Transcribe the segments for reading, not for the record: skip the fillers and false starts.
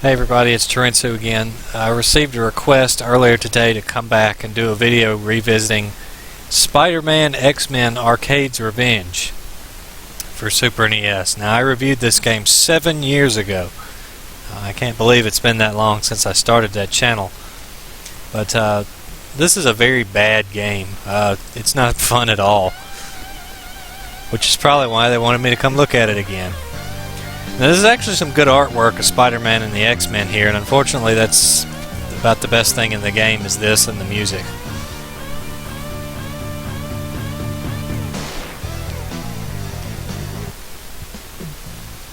Hey everybody, it's Torentsu again. I received a request earlier today to come back and do a video revisiting Spider-Man X-Men Arcade's Revenge for Super NES. Now, I reviewed this game 7 years ago. I can't believe it's been that long since I started that channel. But this is a very bad game. It's not fun at all, which is probably why they wanted me to come look at it again. Now, this is actually some good artwork of Spider-Man and the X-Men here, and unfortunately that's about the best thing in the game is this and the music.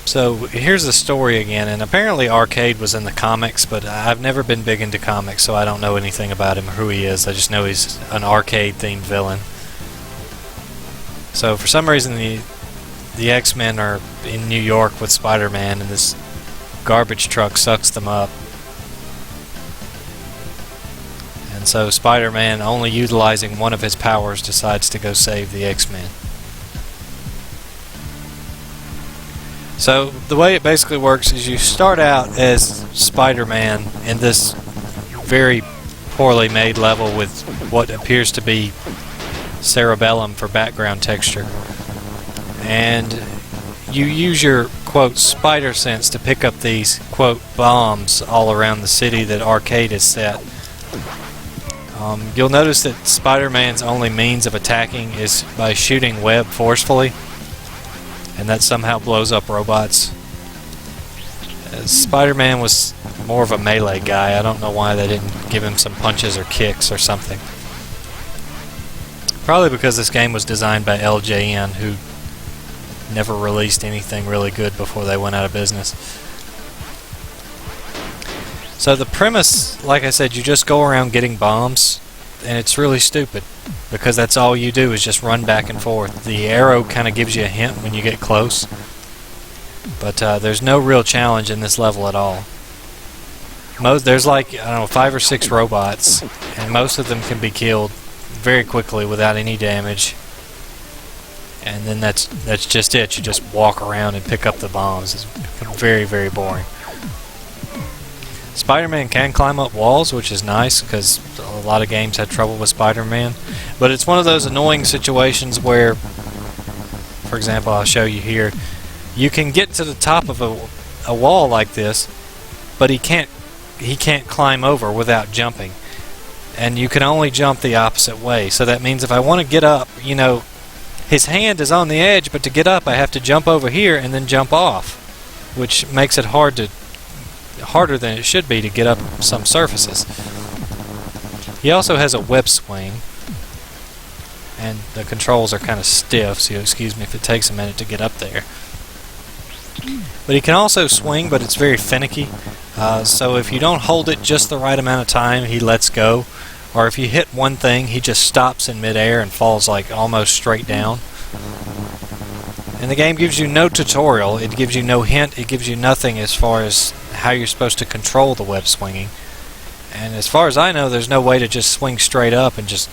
So here's the story again, and apparently Arcade was in the comics, but I've never been big into comics, so I don't know anything about him or who he is. I just know he's an arcade-themed villain. So for some reason the X-Men are in New York with Spider-Man, and this garbage truck sucks them up. And so Spider-Man, only utilizing one of his powers, decides to go save the X-Men. So the way it basically works is you start out as Spider-Man in this very poorly made level with what appears to be cerebellum for background texture. And you use your, quote, spider sense to pick up these, quote, bombs all around the city that Arcade is set. You'll notice that Spider-Man's only means of attacking is by shooting web forcefully, and that somehow blows up robots. Spider-Man was more of a melee guy. I don't know why they didn't give him some punches or kicks or something. Probably because this game was designed by LJN, who never released anything really good before they went out of business. So the premise, like I said, you just go around getting bombs, and it's really stupid because that's all you do is just run back and forth. The arrow kind of gives you a hint when you get close, but there's no real challenge in this level at all. There's like, I don't know, 5 or 6 robots, and most of them can be killed very quickly without any damage. And then that's just it. You just walk around and pick up the bombs. It's very, very boring. Spider-Man can climb up walls, which is nice because a lot of games had trouble with Spider-Man. But it's one of those annoying situations where, for example, I'll show you here, you can get to the top of a wall like this, but he can't climb over without jumping. And you can only jump the opposite way. So that means if I want to get up, you know, his hand is on the edge, but to get up I have to jump over here and then jump off, which makes it harder than it should be to get up some surfaces. He also has a web swing, and the controls are kind of stiff, so excuse me if it takes a minute to get up there. But he can also swing, but it's very finicky, so if you don't hold it just the right amount of time, he lets go. Or if you hit one thing, he just stops in midair and falls like almost straight down. And the game gives you no tutorial, it gives you no hint, it gives you nothing as far as how you're supposed to control the web swinging. And as far as I know, there's no way to just swing straight up and just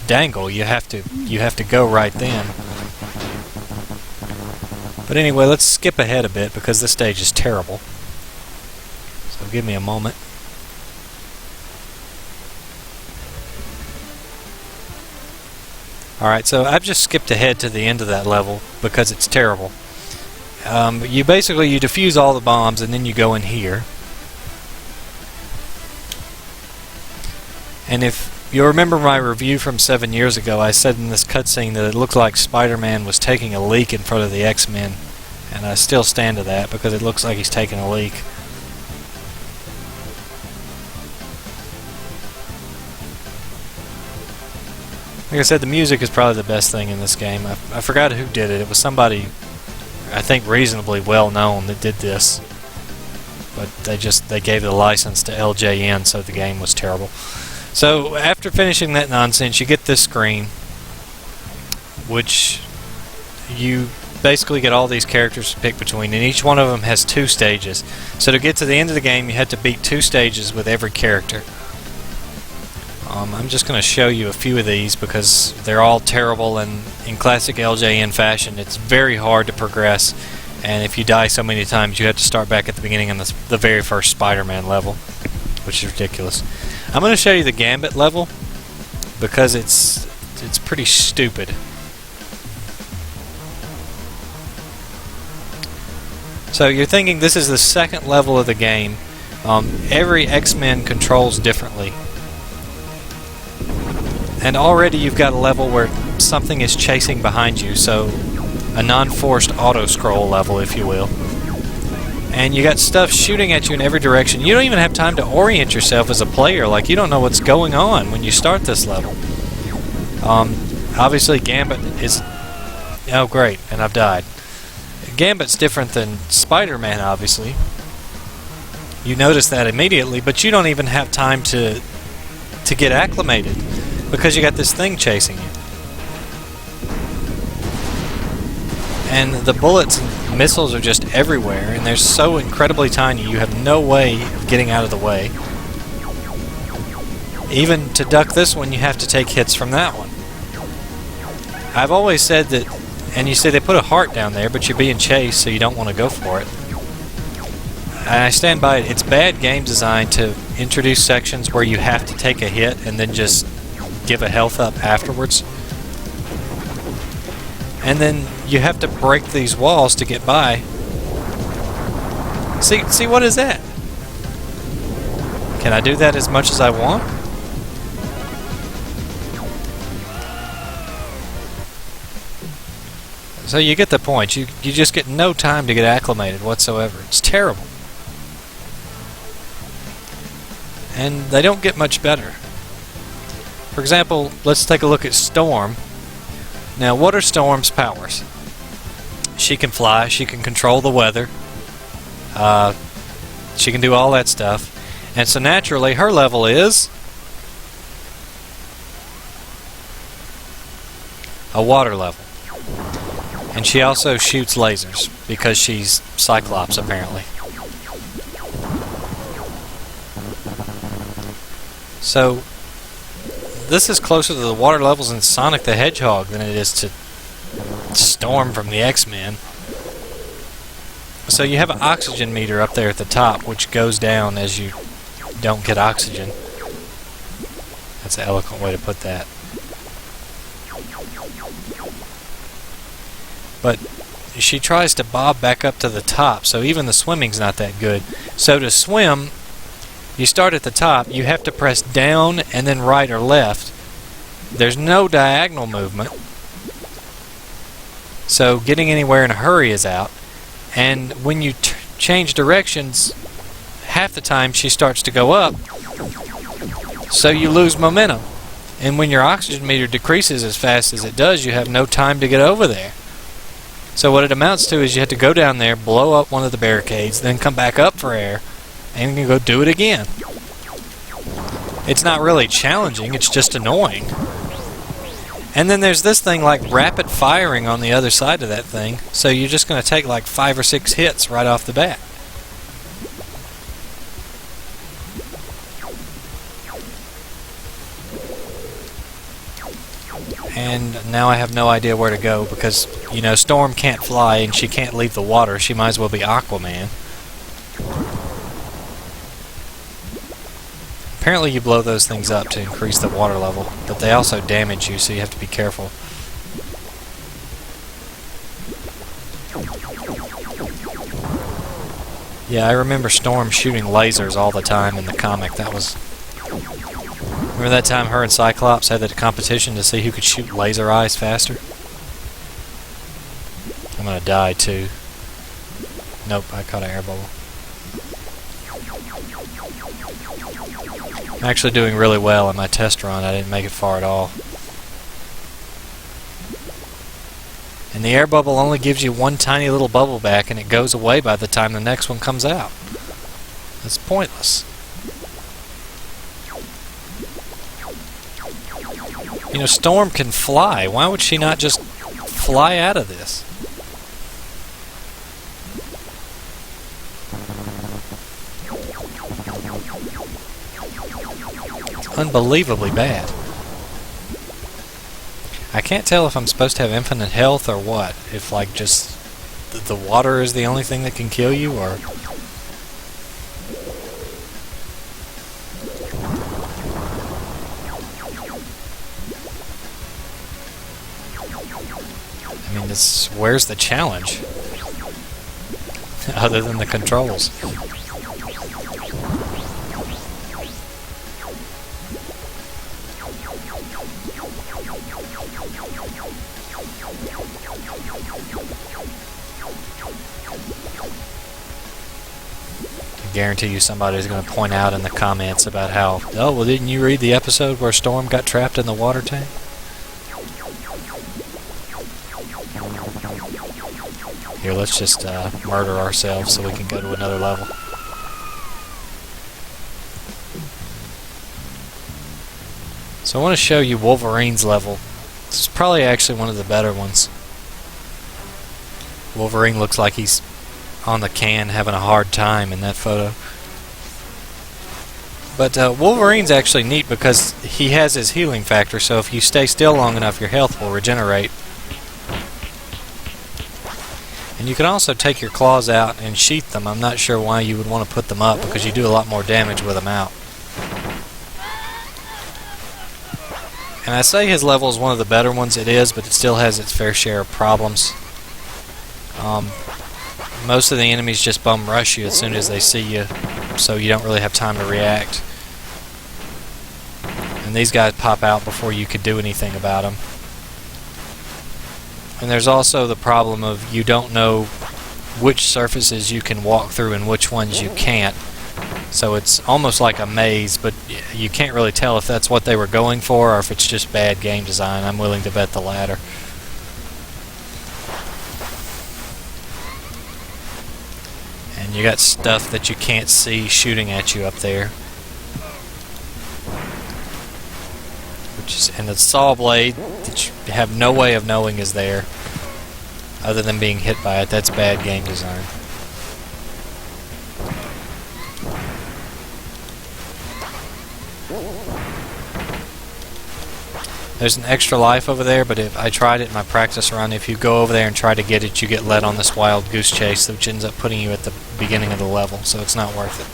dangle. You have to go right then. But anyway, let's skip ahead a bit because this stage is terrible. So give me a moment. Alright, so I've just skipped ahead to the end of that level because it's terrible. You defuse all the bombs and then you go in here. And if you remember my review from 7 years ago, I said in this cutscene that it looked like Spider-Man was taking a leak in front of the X-Men. And I still stand to that because it looks like he's taking a leak. Like I said, the music is probably the best thing in this game. I forgot who did it. It was somebody, I think, reasonably well known that did this. But they gave the license to LJN, so the game was terrible. So after finishing that nonsense, you get this screen, which you basically get all these characters to pick between, and each one of them has 2 stages. So to get to the end of the game, you had to beat 2 stages with every character. I'm just going to show you a few of these because they're all terrible, and in classic LJN fashion it's very hard to progress And if you die so many times, you have to start back at the beginning on the very first Spider-Man level, which is ridiculous. I'm going to show you the Gambit level because it's pretty stupid. So you're thinking this is the second level of the game. Every X-Men controls differently. And already you've got a level where something is chasing behind you, so a non-forced auto-scroll level, if you will. And you got stuff shooting at you in every direction. You don't even have time to orient yourself as a player. Like, you don't know what's going on when you start this level. Obviously, Gambit is... Oh, great, and I've died. Gambit's different than Spider-Man, obviously. You notice that immediately, but you don't even have time to get acclimated because you got this thing chasing you. And the bullets and missiles are just everywhere, and they're so incredibly tiny you have no way of getting out of the way. Even to duck this one, you have to take hits from that one. I've always said that, and you say they put a heart down there, but you're being chased, so you don't want to go for it. And I stand by it. It's bad game design to introduce sections where you have to take a hit and then just give a health up afterwards. And then you have to break these walls to get by. See what is that? Can I do that as much as I want? So you get the point. You just get no time to get acclimated whatsoever. It's terrible. And they don't get much better. For example, let's take a look at Storm. Now, what are Storm's powers? She can fly, she can control the weather, she can do all that stuff. And so naturally, her level is a water level. And she also shoots lasers, because she's Cyclops, apparently. So, this is closer to the water levels in Sonic the Hedgehog than it is to Storm from the X-Men. So you have an oxygen meter up there at the top, which goes down as you don't get oxygen. That's an eloquent way to put that. But she tries to bob back up to the top, so even the swimming's not that good. So to swim, you start at the top, you have to press down and then right or left. There's no diagonal movement. So getting anywhere in a hurry is out. And when you change directions, half the time she starts to go up. So you lose momentum. And when your oxygen meter decreases as fast as it does, you have no time to get over there. So what it amounts to is you have to go down there, blow up one of the barricades, then come back up for air, and you go do it again. It's not really challenging, it's just annoying. And then there's this thing like rapid firing on the other side of that thing, so you're just going to take like 5 or 6 hits right off the bat. And now I have no idea where to go because, you know, Storm can't fly and she can't leave the water. She might as well be Aquaman. Apparently you blow those things up to increase the water level, but they also damage you, so you have to be careful. Yeah, I remember Storm shooting lasers all the time in the comic. That was... Remember that time her and Cyclops had that competition to see who could shoot laser eyes faster? I'm gonna die too. Nope, I caught an air bubble. I'm actually doing really well in my test run. I didn't make it far at all. And the air bubble only gives you one tiny little bubble back, and it goes away by the time the next one comes out. That's pointless. You know, Storm can fly. Why would she not just fly out of this? Unbelievably bad. I can't tell if I'm supposed to have infinite health or what. If, like, just the water is the only thing that can kill you, or... I mean, where's the challenge? Other than the controls. I guarantee you somebody's going to point out in the comments about how, oh, well, didn't you read the episode where Storm got trapped in the water tank? Here, let's just murder ourselves so we can go to another level. So I want to show you Wolverine's level. This is probably actually one of the better ones. Wolverine looks like he's on the can having a hard time in that photo. But Wolverine's actually neat because he has his healing factor, so if you stay still long enough, your health will regenerate. And you can also take your claws out and sheath them. I'm not sure why you would want to put them up, because you do a lot more damage with them out. And I say his level is one of the better ones. It is, but it still has its fair share of problems. Most of the enemies just bum rush you as soon as they see you, so you don't really have time to react. And these guys pop out before you could do anything about them. And there's also the problem of you don't know which surfaces you can walk through and which ones you can't. So it's almost like a maze, but you can't really tell if that's what they were going for or if it's just bad game design. I'm willing to bet the latter. And you got stuff that you can't see shooting at you up there. And the saw blade that you have no way of knowing is there other than being hit by it. That's bad game design. There's an extra life over there, but if I tried it in my practice run, if you go over there and try to get it, you get led on this wild goose chase, which ends up putting you at the beginning of the level, so it's not worth it.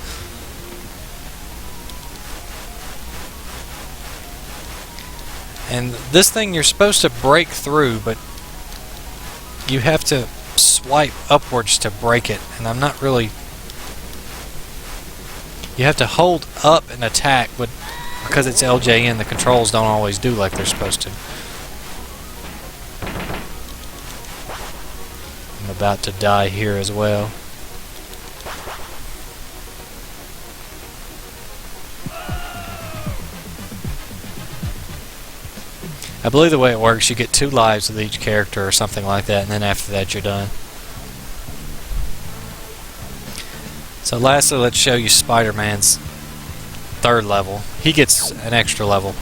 And this thing you're supposed to break through, but you have to swipe upwards to break it, and I'm not really... You have to hold up and attack, but because it's LJN, the controls don't always do like they're supposed to. I'm about to die here as well. I believe the way it works, you get 2 lives with each character or something like that, and then after that you're done. So lastly, let's show you Spider-Man's 3rd level. He gets an extra level.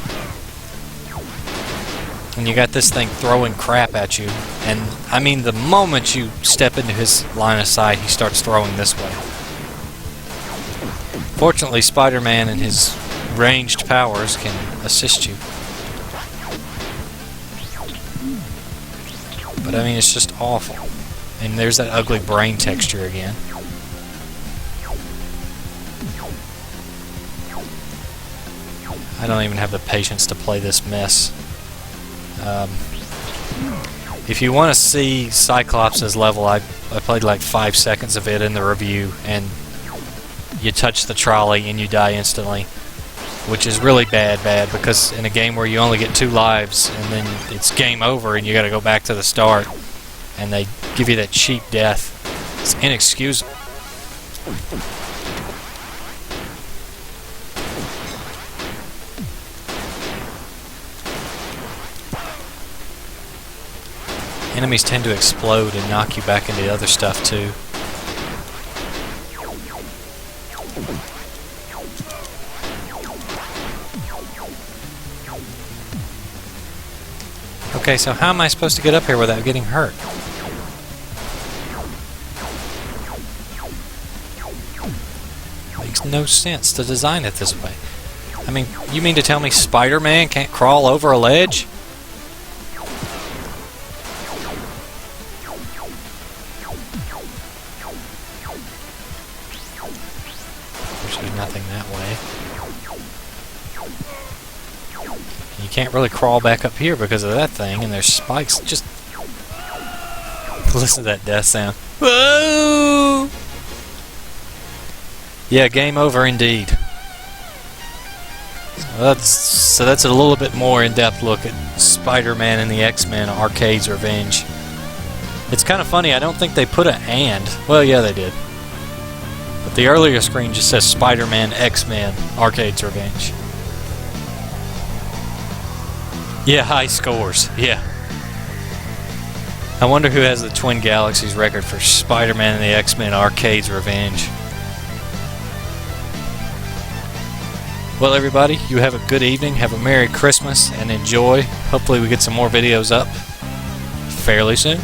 And you got this thing throwing crap at you, and I mean the moment you step into his line of sight, he starts throwing this way. Fortunately, Spider-Man and his ranged powers can assist you. But I mean, it's just awful. And there's that ugly brain texture again. I don't even have the patience to play this mess. If you want to see Cyclops' level, I played like 5 seconds of it in the review, and you touch the trolley and you die instantly, which is really bad because in a game where you only get 2 lives and then it's game over and you got to go back to the start, and they give you that cheap death, it's inexcusable. Enemies tend to explode and knock you back into other stuff too. Okay, so how am I supposed to get up here without getting hurt? Makes no sense to design it this way. I mean, you mean to tell me Spider-Man can't crawl over a ledge? nothing that way. You can't really crawl back up here because of that thing, and there's spikes. Just listen to that death sound. Whoa! Yeah, game over indeed. So that's a little bit more in-depth look at Spider-Man and the X-Men Arcade's Revenge. It's kind of funny, I don't think they put an "and." Well, yeah, they did. But the earlier screen just says Spider-Man X-Men Arcade's Revenge. Yeah, high scores. Yeah. I wonder who has the Twin Galaxies record for Spider-Man and the X-Men Arcade's Revenge. Well, everybody, you have a good evening, have a Merry Christmas, and enjoy. Hopefully we get some more videos up fairly soon.